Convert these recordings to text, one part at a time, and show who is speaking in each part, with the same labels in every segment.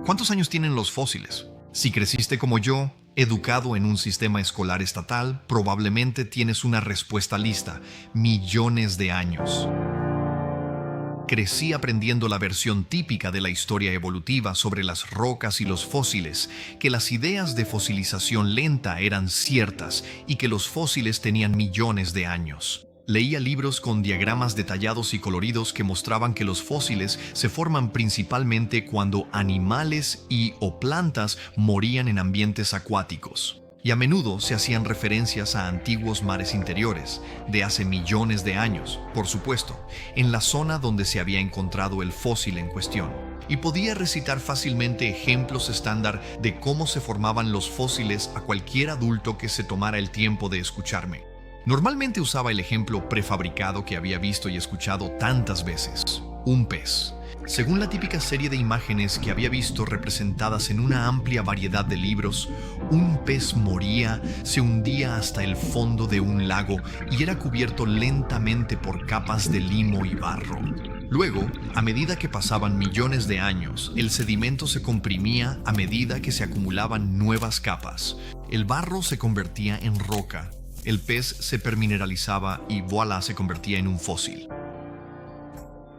Speaker 1: ¿Cuántos años tienen los fósiles? Si creciste como yo, educado en un sistema escolar estatal, probablemente tienes una respuesta lista: millones de años. Crecí aprendiendo la versión típica de la historia evolutiva sobre las rocas y los fósiles, que las ideas de fosilización lenta eran ciertas y que los fósiles tenían millones de años. Leía libros con diagramas detallados y coloridos que mostraban que los fósiles se forman principalmente cuando animales o plantas morían en ambientes acuáticos. Y a menudo se hacían referencias a antiguos mares interiores, de hace millones de años, por supuesto, en la zona donde se había encontrado el fósil en cuestión. Y podía recitar fácilmente ejemplos estándar de cómo se formaban los fósiles a cualquier adulto que se tomara el tiempo de escucharme. Normalmente usaba el ejemplo prefabricado que había visto y escuchado tantas veces: un pez. Según la típica serie de imágenes que había visto representadas en una amplia variedad de libros, un pez moría, se hundía hasta el fondo de un lago y era cubierto lentamente por capas de limo y barro. Luego, a medida que pasaban millones de años, el sedimento se comprimía a medida que se acumulaban nuevas capas. El barro se convertía en roca, el pez se permineralizaba y voilà, se convertía en un fósil.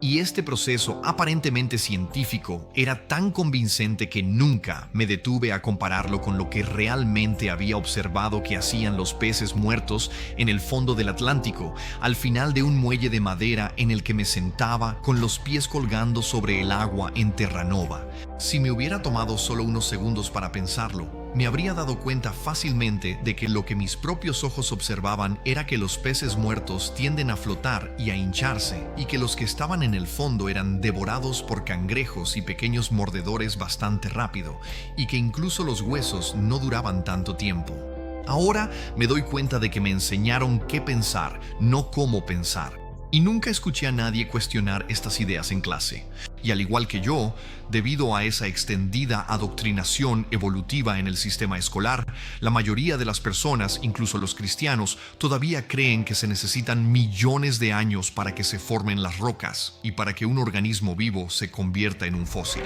Speaker 1: Y este proceso aparentemente científico era tan convincente que nunca me detuve a compararlo con lo que realmente había observado que hacían los peces muertos en el fondo del Atlántico, al final de un muelle de madera en el que me sentaba con los pies colgando sobre el agua en Terranova. Si me hubiera tomado solo unos segundos para pensarlo, me habría dado cuenta fácilmente de que lo que mis propios ojos observaban era que los peces muertos tienden a flotar y a hincharse, y que los que estaban en el fondo eran devorados por cangrejos y pequeños mordedores bastante rápido, y que incluso los huesos no duraban tanto tiempo. Ahora me doy cuenta de que me enseñaron qué pensar, no cómo pensar. Y nunca escuché a nadie cuestionar estas ideas en clase. Y al igual que yo, debido a esa extendida adoctrinación evolutiva en el sistema escolar, la mayoría de las personas, incluso los cristianos, todavía creen que se necesitan millones de años para que se formen las rocas y para que un organismo vivo se convierta en un fósil.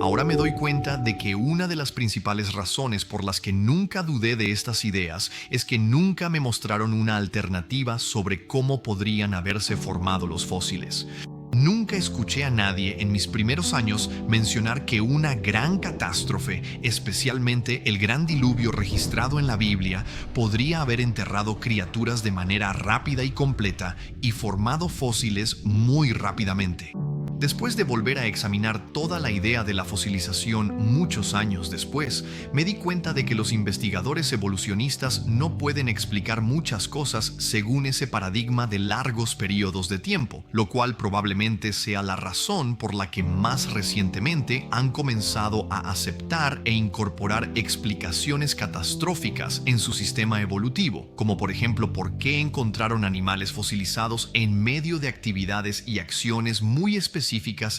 Speaker 1: Ahora me doy cuenta de que una de las principales razones por las que nunca dudé de estas ideas es que nunca me mostraron una alternativa sobre cómo podrían haberse formado los fósiles. Nunca escuché a nadie en mis primeros años mencionar que una gran catástrofe, especialmente el gran diluvio registrado en la Biblia, podría haber enterrado criaturas de manera rápida y completa y formado fósiles muy rápidamente. Después de volver a examinar toda la idea de la fosilización muchos años después, me di cuenta de que los investigadores evolucionistas no pueden explicar muchas cosas según ese paradigma de largos periodos de tiempo, lo cual probablemente sea la razón por la que más recientemente han comenzado a aceptar e incorporar explicaciones catastróficas en su sistema evolutivo, como por ejemplo por qué encontraron animales fosilizados en medio de actividades y acciones muy específicas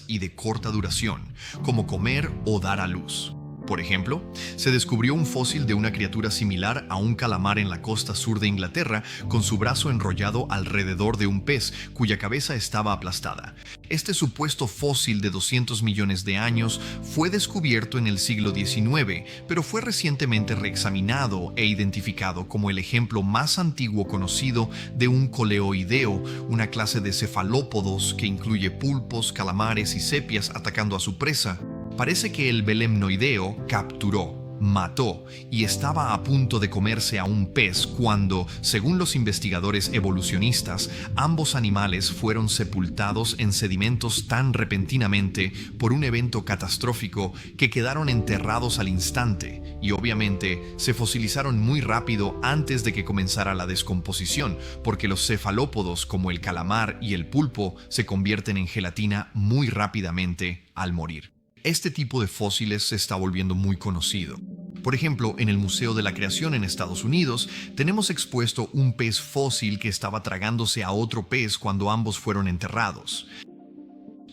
Speaker 1: y de corta duración, como comer o dar a luz. Por ejemplo, se descubrió un fósil de una criatura similar a un calamar en la costa sur de Inglaterra, con su brazo enrollado alrededor de un pez cuya cabeza estaba aplastada. Este supuesto fósil de 200 millones de años fue descubierto en el siglo XIX, pero fue recientemente reexaminado e identificado como el ejemplo más antiguo conocido de un coleoideo, una clase de cefalópodos que incluye pulpos, calamares y sepias atacando a su presa. Parece que el belemnoideo capturó, mató y estaba a punto de comerse a un pez cuando, según los investigadores evolucionistas, ambos animales fueron sepultados en sedimentos tan repentinamente por un evento catastrófico que quedaron enterrados al instante y obviamente se fosilizaron muy rápido antes de que comenzara la descomposición, porque los cefalópodos como el calamar y el pulpo se convierten en gelatina muy rápidamente al morir. Este tipo de fósiles se está volviendo muy conocido. Por ejemplo, en el Museo de la Creación en Estados Unidos, tenemos expuesto un pez fósil que estaba tragándose a otro pez cuando ambos fueron enterrados.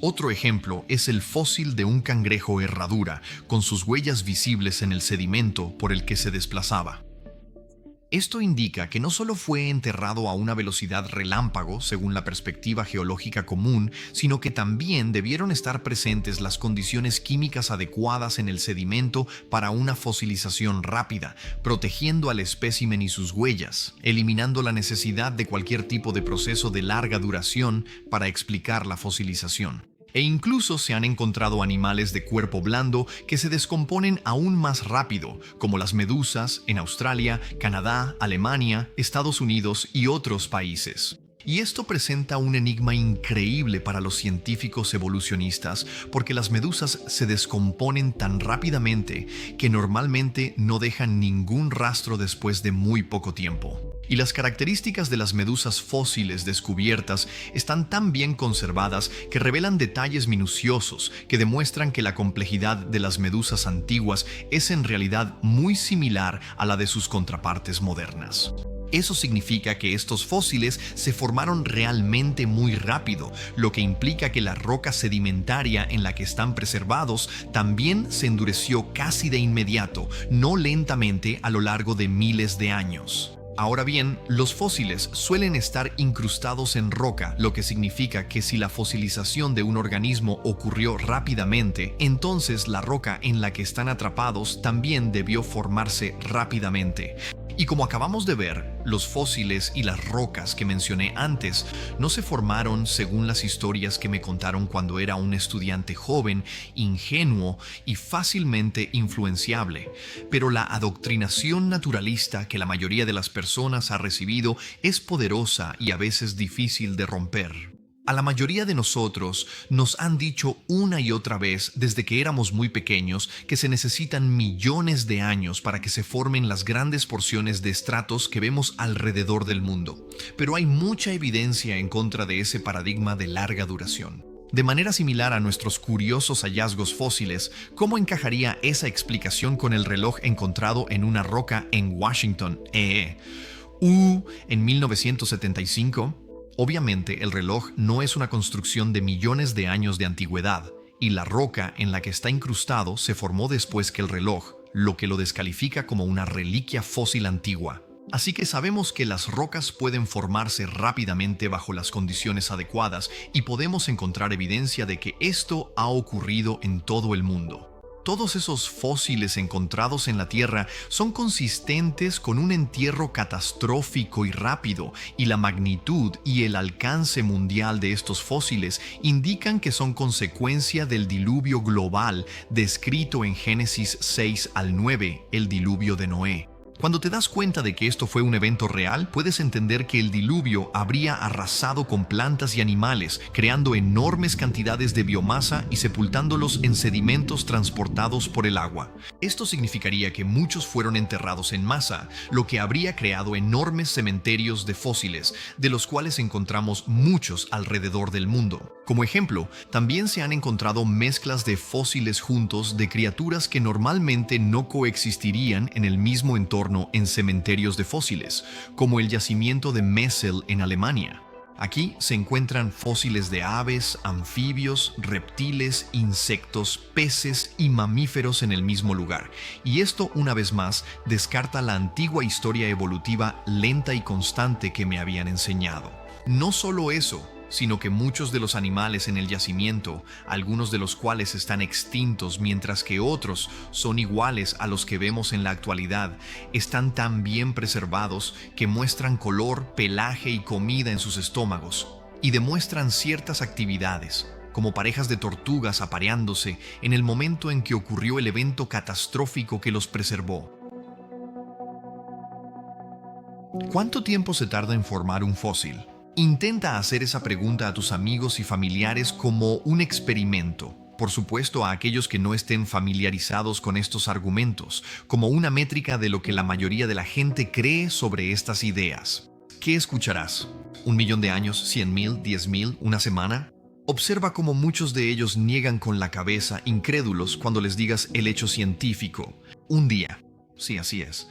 Speaker 1: Otro ejemplo es el fósil de un cangrejo herradura, con sus huellas visibles en el sedimento por el que se desplazaba. Esto indica que no solo fue enterrado a una velocidad relámpago, según la perspectiva geológica común, sino que también debieron estar presentes las condiciones químicas adecuadas en el sedimento para una fosilización rápida, protegiendo al espécimen y sus huellas, eliminando la necesidad de cualquier tipo de proceso de larga duración para explicar la fosilización. E incluso se han encontrado animales de cuerpo blando que se descomponen aún más rápido, como las medusas en Australia, Canadá, Alemania, Estados Unidos y otros países. Y esto presenta un enigma increíble para los científicos evolucionistas, porque las medusas se descomponen tan rápidamente que normalmente no dejan ningún rastro después de muy poco tiempo. Y las características de las medusas fósiles descubiertas están tan bien conservadas que revelan detalles minuciosos que demuestran que la complejidad de las medusas antiguas es en realidad muy similar a la de sus contrapartes modernas. Eso significa que estos fósiles se formaron realmente muy rápido, lo que implica que la roca sedimentaria en la que están preservados también se endureció casi de inmediato, no lentamente a lo largo de miles de años. Ahora bien, los fósiles suelen estar incrustados en roca, lo que significa que si la fosilización de un organismo ocurrió rápidamente, entonces la roca en la que están atrapados también debió formarse rápidamente. Y como acabamos de ver, los fósiles y las rocas que mencioné antes no se formaron según las historias que me contaron cuando era un estudiante joven, ingenuo y fácilmente influenciable. Pero la adoctrinación naturalista que la mayoría de las personas ha recibido es poderosa y a veces difícil de romper. A la mayoría de nosotros nos han dicho una y otra vez desde que éramos muy pequeños que se necesitan millones de años para que se formen las grandes porciones de estratos que vemos alrededor del mundo. Pero hay mucha evidencia en contra de ese paradigma de larga duración. De manera similar a nuestros curiosos hallazgos fósiles, ¿cómo encajaría esa explicación con el reloj encontrado en una roca en Washington, en 1975? Obviamente, el reloj no es una construcción de millones de años de antigüedad, y la roca en la que está incrustado se formó después que el reloj, lo que lo descalifica como una reliquia fósil antigua. Así que sabemos que las rocas pueden formarse rápidamente bajo las condiciones adecuadas y podemos encontrar evidencia de que esto ha ocurrido en todo el mundo. Todos esos fósiles encontrados en la Tierra son consistentes con un entierro catastrófico y rápido, y la magnitud y el alcance mundial de estos fósiles indican que son consecuencia del diluvio global descrito en Génesis 6 al 9, el diluvio de Noé. Cuando te das cuenta de que esto fue un evento real, puedes entender que el diluvio habría arrasado con plantas y animales, creando enormes cantidades de biomasa y sepultándolos en sedimentos transportados por el agua. Esto significaría que muchos fueron enterrados en masa, lo que habría creado enormes cementerios de fósiles, de los cuales encontramos muchos alrededor del mundo. Como ejemplo, también se han encontrado mezclas de fósiles juntos de criaturas que normalmente no coexistirían en el mismo entorno en cementerios de fósiles, como el yacimiento de Messel en Alemania. Aquí se encuentran fósiles de aves, anfibios, reptiles, insectos, peces y mamíferos en el mismo lugar. Y esto, una vez más, descarta la antigua historia evolutiva lenta y constante que me habían enseñado. No solo eso, sino que muchos de los animales en el yacimiento, algunos de los cuales están extintos mientras que otros son iguales a los que vemos en la actualidad, están tan bien preservados que muestran color, pelaje y comida en sus estómagos, y demuestran ciertas actividades, como parejas de tortugas apareándose en el momento en que ocurrió el evento catastrófico que los preservó. ¿Cuánto tiempo se tarda en formar un fósil? Intenta hacer esa pregunta a tus amigos y familiares como un experimento. Por supuesto, a aquellos que no estén familiarizados con estos argumentos, como una métrica de lo que la mayoría de la gente cree sobre estas ideas. ¿Qué escucharás? ¿1 millón de años? ¿100,000? ¿10,000? ¿Una semana? Observa cómo muchos de ellos niegan con la cabeza, incrédulos, cuando les digas el hecho científico. Un día. Sí, así es.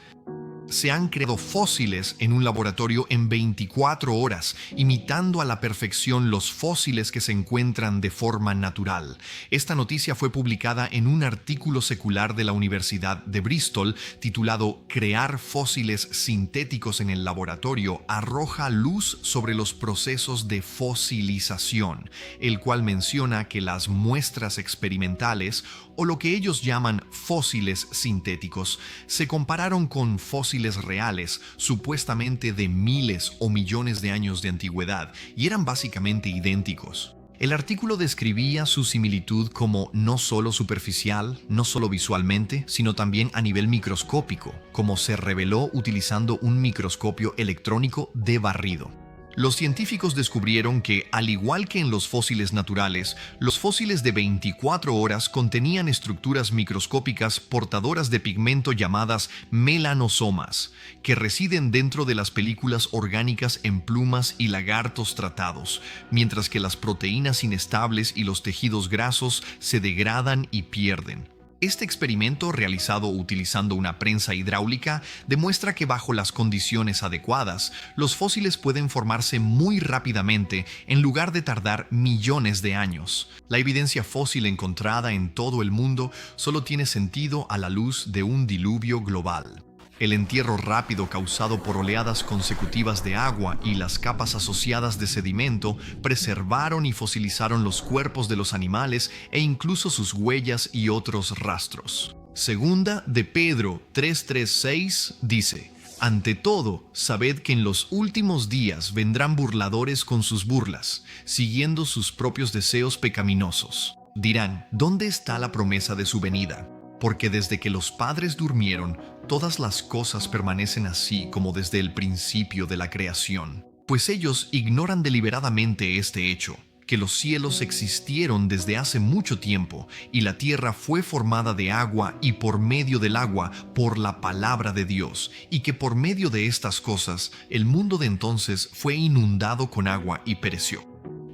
Speaker 1: Se han creado fósiles en un laboratorio en 24 horas, imitando a la perfección los fósiles que se encuentran de forma natural. Esta noticia fue publicada en un artículo secular de la Universidad de Bristol titulado "Crear fósiles sintéticos en el laboratorio arroja luz sobre los procesos de fosilización", el cual menciona que las muestras experimentales, o lo que ellos llaman fósiles sintéticos, se compararon con fósiles reales, supuestamente de miles o millones de años de antigüedad, y eran básicamente idénticos. El artículo describía su similitud como no solo superficial, no solo visualmente, sino también a nivel microscópico, como se reveló utilizando un microscopio electrónico de barrido. Los científicos descubrieron que, al igual que en los fósiles naturales, los fósiles de 24 horas contenían estructuras microscópicas portadoras de pigmento llamadas melanosomas, que residen dentro de las películas orgánicas en plumas y lagartos tratados, mientras que las proteínas inestables y los tejidos grasos se degradan y pierden. Este experimento, realizado utilizando una prensa hidráulica, demuestra que bajo las condiciones adecuadas, los fósiles pueden formarse muy rápidamente en lugar de tardar millones de años. La evidencia fósil encontrada en todo el mundo solo tiene sentido a la luz de un diluvio global. El entierro rápido causado por oleadas consecutivas de agua y las capas asociadas de sedimento preservaron y fosilizaron los cuerpos de los animales e incluso sus huellas y otros rastros. Segunda de Pedro 3:6 dice: "Ante todo, sabed que en los últimos días vendrán burladores con sus burlas, siguiendo sus propios deseos pecaminosos. Dirán, ¿dónde está la promesa de su venida? Porque desde que los padres durmieron, todas las cosas permanecen así como desde el principio de la creación. Pues ellos ignoran deliberadamente este hecho, que los cielos existieron desde hace mucho tiempo, y la tierra fue formada de agua y por medio del agua por la palabra de Dios, y que por medio de estas cosas el mundo de entonces fue inundado con agua y pereció".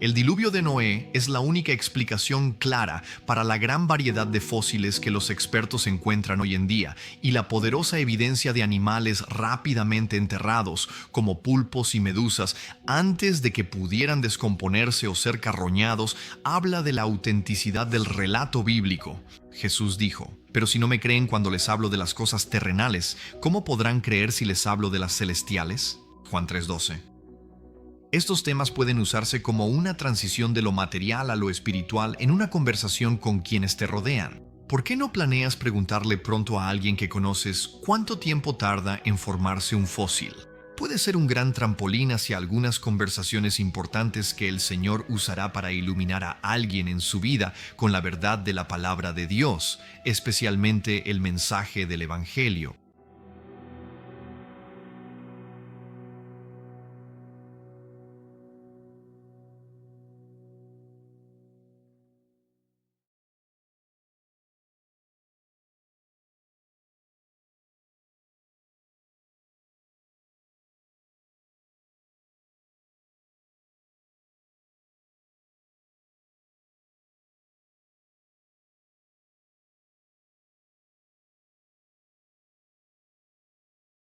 Speaker 1: El diluvio de Noé es la única explicación clara para la gran variedad de fósiles que los expertos encuentran hoy en día, y la poderosa evidencia de animales rápidamente enterrados, como pulpos y medusas, antes de que pudieran descomponerse o ser carroñados, habla de la autenticidad del relato bíblico. Jesús dijo: "Pero si no me creen cuando les hablo de las cosas terrenales, ¿cómo podrán creer si les hablo de las celestiales?" Juan 3:12. Estos temas pueden usarse como una transición de lo material a lo espiritual en una conversación con quienes te rodean. ¿Por qué no planeas preguntarle pronto a alguien que conoces cuánto tiempo tarda en formarse un fósil? Puede ser un gran trampolín hacia algunas conversaciones importantes que el Señor usará para iluminar a alguien en su vida con la verdad de la palabra de Dios, especialmente el mensaje del Evangelio.